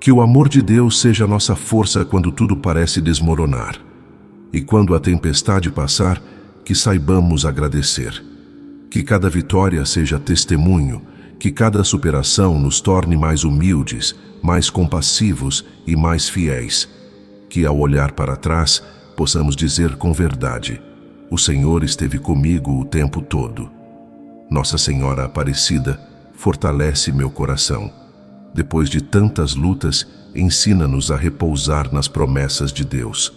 Que o amor de Deus seja nossa força quando tudo parece desmoronar. E quando a tempestade passar, que saibamos agradecer. Que cada vitória seja testemunho, que cada superação nos torne mais humildes, mais compassivos e mais fiéis. Que ao olhar para trás, possamos dizer com verdade: o Senhor esteve comigo o tempo todo. Nossa Senhora Aparecida, fortalece meu coração. Depois de tantas lutas, ensina-nos a repousar nas promessas de Deus.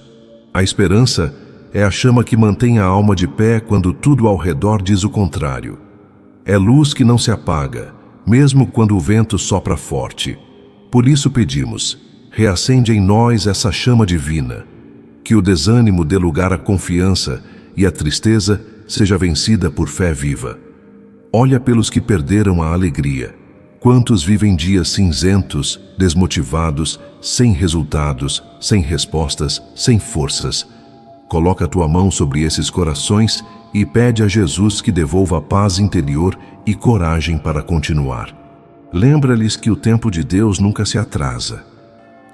A esperança é a chama que mantém a alma de pé quando tudo ao redor diz o contrário. É luz que não se apaga, mesmo quando o vento sopra forte. Por isso pedimos: reacende em nós essa chama divina. Que o desânimo dê lugar à confiança e a tristeza seja vencida por fé viva. Olha pelos que perderam a alegria. Quantos vivem dias cinzentos, desmotivados, sem resultados, sem respostas, sem forças. Coloca tua mão sobre esses corações e pede a Jesus que devolva paz interior e coragem para continuar. Lembra-lhes que o tempo de Deus nunca se atrasa,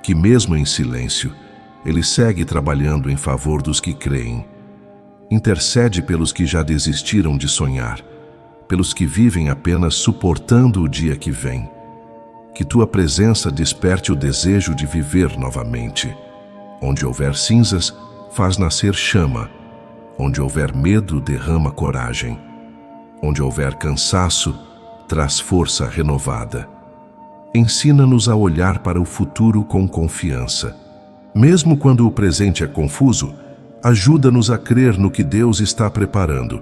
que mesmo em silêncio, Ele segue trabalhando em favor dos que creem. Intercede pelos que já desistiram de sonhar, pelos que vivem apenas suportando o dia que vem. Que tua presença desperte o desejo de viver novamente. Onde houver cinzas, faz nascer chama. Onde houver medo, derrama coragem. Onde houver cansaço, traz força renovada. Ensina-nos a olhar para o futuro com confiança. Mesmo quando o presente é confuso, ajuda-nos a crer no que Deus está preparando.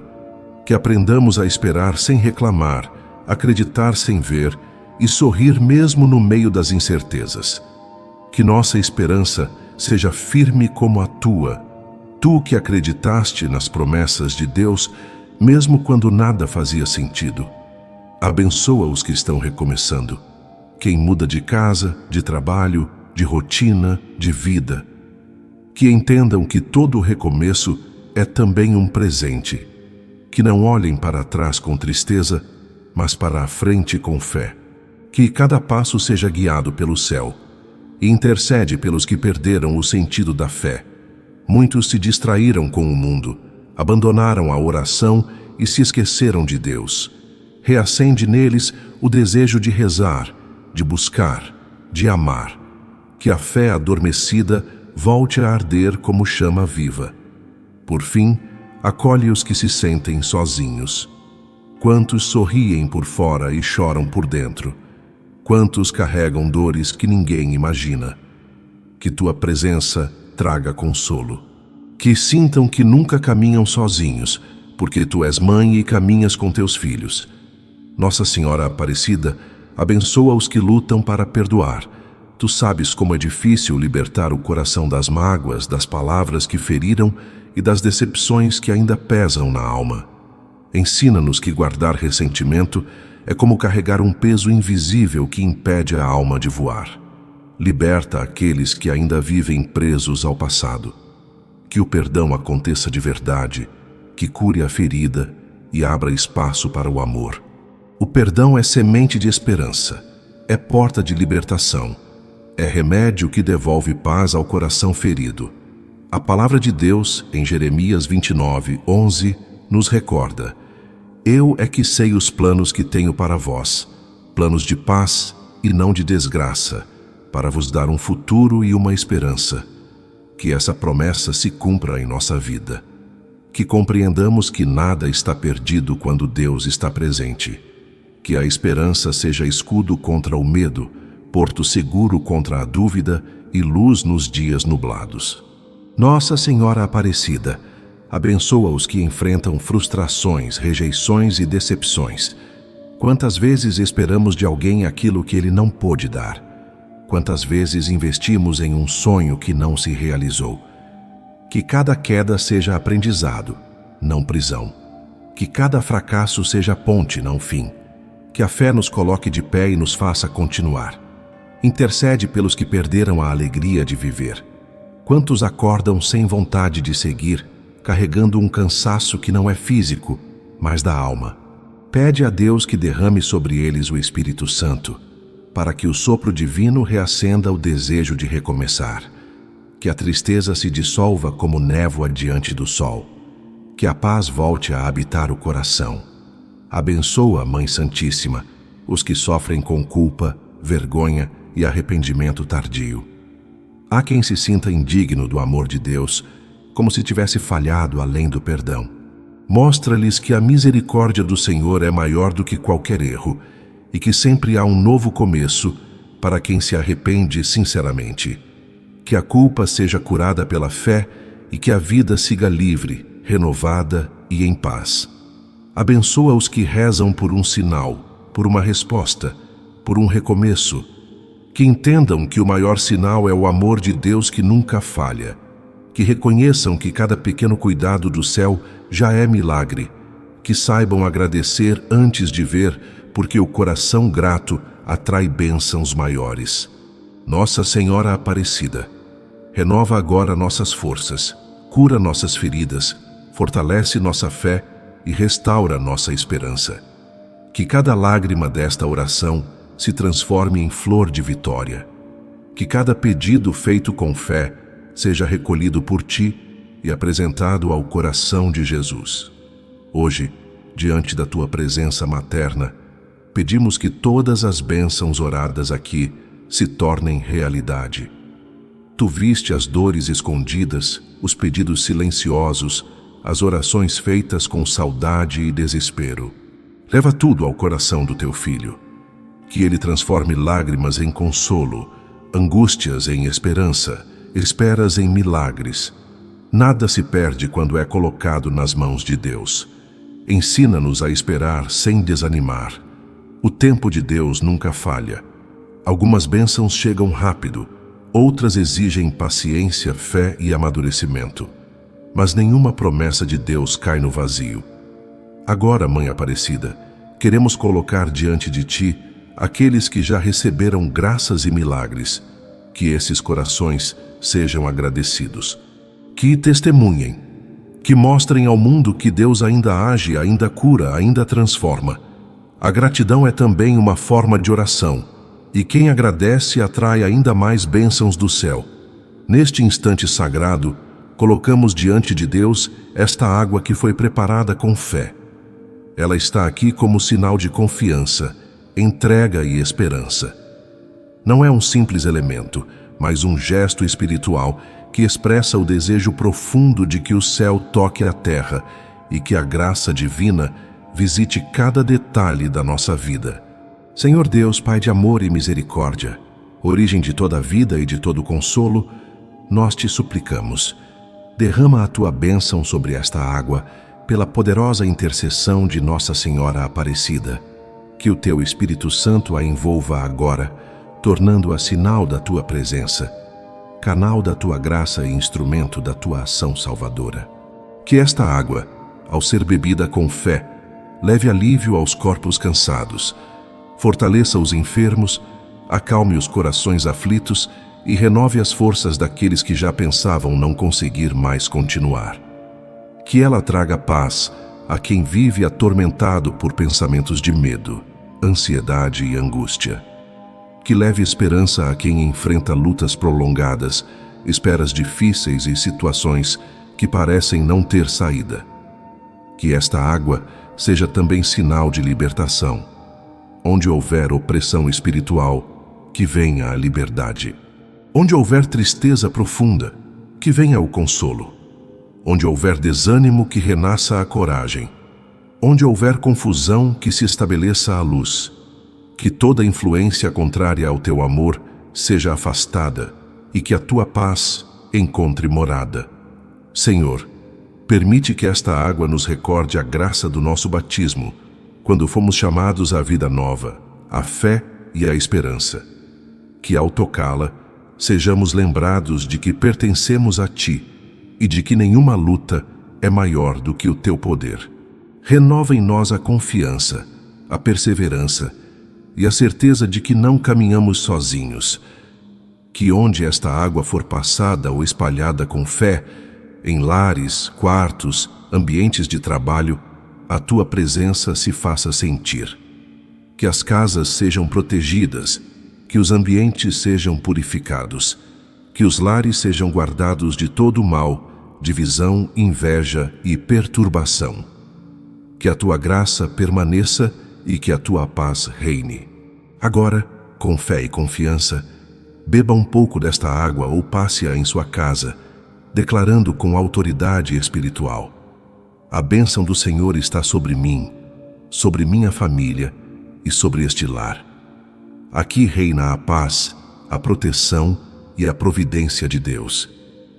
Que aprendamos a esperar sem reclamar, acreditar sem ver e sorrir mesmo no meio das incertezas. Que nossa esperança seja firme como a tua, tu que acreditaste nas promessas de Deus, mesmo quando nada fazia sentido. Abençoa os que estão recomeçando, quem muda de casa, de trabalho, de rotina, de vida. Que entendam que todo recomeço é também um presente. Que não olhem para trás com tristeza, mas para a frente com fé. Que cada passo seja guiado pelo céu. E intercede pelos que perderam o sentido da fé. Muitos se distraíram com o mundo, abandonaram a oração e se esqueceram de Deus. Reacende neles o desejo de rezar, de buscar, de amar. Que a fé adormecida volte a arder como chama viva. Por fim, acolhe os que se sentem sozinhos. Quantos sorriem por fora e choram por dentro? Quantos carregam dores que ninguém imagina? Que tua presença traga consolo. Que sintam que nunca caminham sozinhos, porque tu és mãe e caminhas com teus filhos. Nossa Senhora Aparecida, abençoa os que lutam para perdoar. Tu sabes como é difícil libertar o coração das mágoas, das palavras que feriram e das decepções que ainda pesam na alma. Ensina-nos que guardar ressentimento é como carregar um peso invisível que impede a alma de voar. Liberta aqueles que ainda vivem presos ao passado. Que o perdão aconteça de verdade, que cure a ferida e abra espaço para o amor. O perdão é semente de esperança, é porta de libertação, é remédio que devolve paz ao coração ferido. A palavra de Deus, em Jeremias 29:11, nos recorda: Eu é que sei os planos que tenho para vós, planos de paz e não de desgraça, para vos dar um futuro e uma esperança. Que essa promessa se cumpra em nossa vida. Que compreendamos que nada está perdido quando Deus está presente. Que a esperança seja escudo contra o medo, porto seguro contra a dúvida e luz nos dias nublados. Nossa Senhora Aparecida, abençoa os que enfrentam frustrações, rejeições e decepções. Quantas vezes esperamos de alguém aquilo que ele não pôde dar? Quantas vezes investimos em um sonho que não se realizou? Que cada queda seja aprendizado, não prisão. Que cada fracasso seja ponte, não fim. Que a fé nos coloque de pé e nos faça continuar. Intercede pelos que perderam a alegria de viver. Quantos acordam sem vontade de seguir, carregando um cansaço que não é físico, mas da alma. Pede a Deus que derrame sobre eles o Espírito Santo, para que o sopro divino reacenda o desejo de recomeçar. Que a tristeza se dissolva como névoa diante do sol. Que a paz volte a habitar o coração. Abençoa, Mãe Santíssima, os que sofrem com culpa, vergonha e arrependimento tardio. Há quem se sinta indigno do amor de Deus, como se tivesse falhado além do perdão. Mostra-lhes que a misericórdia do Senhor é maior do que qualquer erro e que sempre há um novo começo para quem se arrepende sinceramente. Que a culpa seja curada pela fé e que a vida siga livre, renovada e em paz. Abençoa os que rezam por um sinal, por uma resposta, por um recomeço. Que entendam que o maior sinal é o amor de Deus que nunca falha. Que reconheçam que cada pequeno cuidado do céu já é milagre. Que saibam agradecer antes de ver, porque o coração grato atrai bênçãos maiores. Nossa Senhora Aparecida, renova agora nossas forças, cura nossas feridas, fortalece nossa fé e restaura nossa esperança. Que cada lágrima desta oração se transforme em flor de vitória. Que cada pedido feito com fé seja recolhido por Ti e apresentado ao coração de Jesus. Hoje, diante da Tua presença materna, pedimos que todas as bênçãos oradas aqui se tornem realidade. Tu viste as dores escondidas, os pedidos silenciosos, as orações feitas com saudade e desespero. Leva tudo ao coração do Teu Filho. Que Ele transforme lágrimas em consolo, angústias em esperança, esperas em milagres. Nada se perde quando é colocado nas mãos de Deus. Ensina-nos a esperar sem desanimar. O tempo de Deus nunca falha. Algumas bênçãos chegam rápido, outras exigem paciência, fé e amadurecimento. Mas nenhuma promessa de Deus cai no vazio. Agora, Mãe Aparecida, queremos colocar diante de Ti aqueles que já receberam graças e milagres. Que esses corações sejam agradecidos. Que testemunhem, que mostrem ao mundo que Deus ainda age, ainda cura, ainda transforma. A gratidão é também uma forma de oração, e quem agradece atrai ainda mais bênçãos do céu. Neste instante sagrado, colocamos diante de Deus esta água que foi preparada com fé. Ela está aqui como sinal de confiança, entrega e esperança. Não é um simples elemento, mas um gesto espiritual que expressa o desejo profundo de que o céu toque a terra e que a graça divina visite cada detalhe da nossa vida. Senhor Deus, Pai de amor e misericórdia, origem de toda a vida e de todo consolo, nós te suplicamos. Derrama a tua bênção sobre esta água pela poderosa intercessão de Nossa Senhora Aparecida. Que o teu Espírito Santo a envolva agora, tornando-a sinal da tua presença, canal da tua graça e instrumento da tua ação salvadora. Que esta água, ao ser bebida com fé, leve alívio aos corpos cansados, fortaleça os enfermos, acalme os corações aflitos e renove as forças daqueles que já pensavam não conseguir mais continuar. Que ela traga paz a quem vive atormentado por pensamentos de medo, ansiedade e angústia. Que leve esperança a quem enfrenta lutas prolongadas, esperas difíceis e situações que parecem não ter saída. Que esta água seja também sinal de libertação. Onde houver opressão espiritual, que venha a liberdade. Onde houver tristeza profunda, que venha o consolo. Onde houver desânimo, que renasça a coragem. Onde houver confusão, que se estabeleça a luz. Que toda influência contrária ao teu amor seja afastada e que a tua paz encontre morada. Senhor, permite que esta água nos recorde a graça do nosso batismo, quando fomos chamados à vida nova, à fé e à esperança. Que ao tocá-la, sejamos lembrados de que pertencemos a Ti e de que nenhuma luta é maior do que o Teu poder. Renova em nós a confiança, a perseverança e a certeza de que não caminhamos sozinhos. Que onde esta água for passada ou espalhada com fé, em lares, quartos, ambientes de trabalho, a Tua presença se faça sentir. Que as casas sejam protegidas, que os ambientes sejam purificados, que os lares sejam guardados de todo o mal, divisão, inveja e perturbação. Que a Tua graça permaneça e que a Tua paz reine. Agora, com fé e confiança, beba um pouco desta água ou passe-a em sua casa, declarando com autoridade espiritual: a bênção do Senhor está sobre mim, sobre minha família e sobre este lar. Aqui reina a paz, a proteção e a providência de Deus.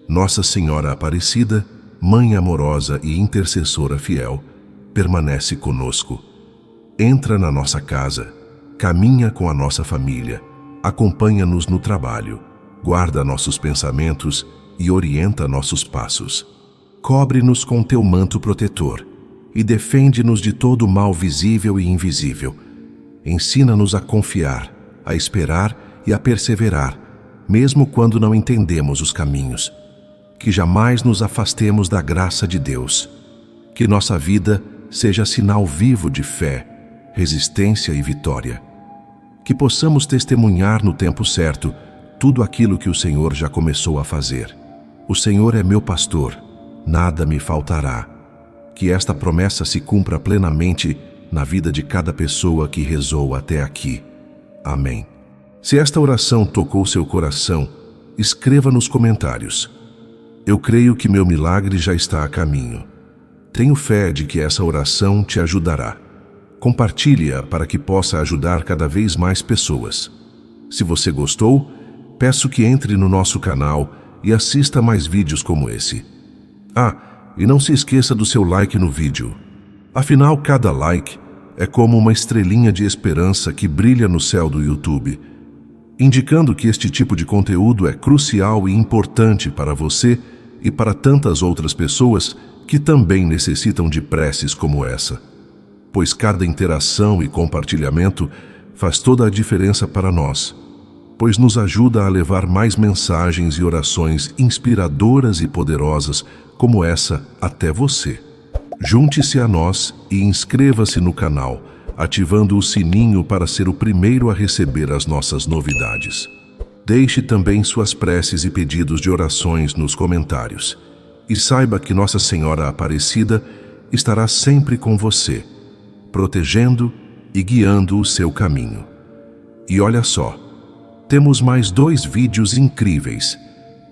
Nossa Senhora Aparecida, Mãe amorosa e intercessora fiel, permanece conosco. Entra na nossa casa, caminha com a nossa família, acompanha-nos no trabalho, guarda nossos pensamentos e orienta nossos passos. Cobre-nos com teu manto protetor e defende-nos de todo o mal visível e invisível. Ensina-nos a confiar, a esperar e a perseverar, mesmo quando não entendemos os caminhos. Que jamais nos afastemos da graça de Deus. Que nossa vida seja sinal vivo de fé, resistência e vitória. Que possamos testemunhar no tempo certo tudo aquilo que o Senhor já começou a fazer. O Senhor é meu pastor, nada me faltará. Que esta promessa se cumpra plenamente na vida de cada pessoa que rezou até aqui. Amém. Se esta oração tocou seu coração, escreva nos comentários: eu creio que meu milagre já está a caminho. Tenho fé de que essa oração te ajudará. Compartilhe-a para que possa ajudar cada vez mais pessoas. Se você gostou, peço que entre no nosso canal e assista mais vídeos como esse. E não se esqueça do seu like no vídeo. Afinal, cada like é como uma estrelinha de esperança que brilha no céu do YouTube, indicando que este tipo de conteúdo é crucial e importante para você e para tantas outras pessoas que também necessitam de preces como essa. Pois cada interação e compartilhamento faz toda a diferença para nós, pois nos ajuda a levar mais mensagens e orações inspiradoras e poderosas como essa até você. Junte-se a nós e inscreva-se no canal, ativando o sininho para ser o primeiro a receber as nossas novidades. Deixe também suas preces e pedidos de orações nos comentários. E saiba que Nossa Senhora Aparecida estará sempre com você, protegendo e guiando o seu caminho. E olha só, temos mais 2 vídeos incríveis,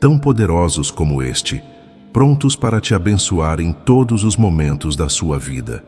tão poderosos como este, prontos para te abençoar em todos os momentos da sua vida.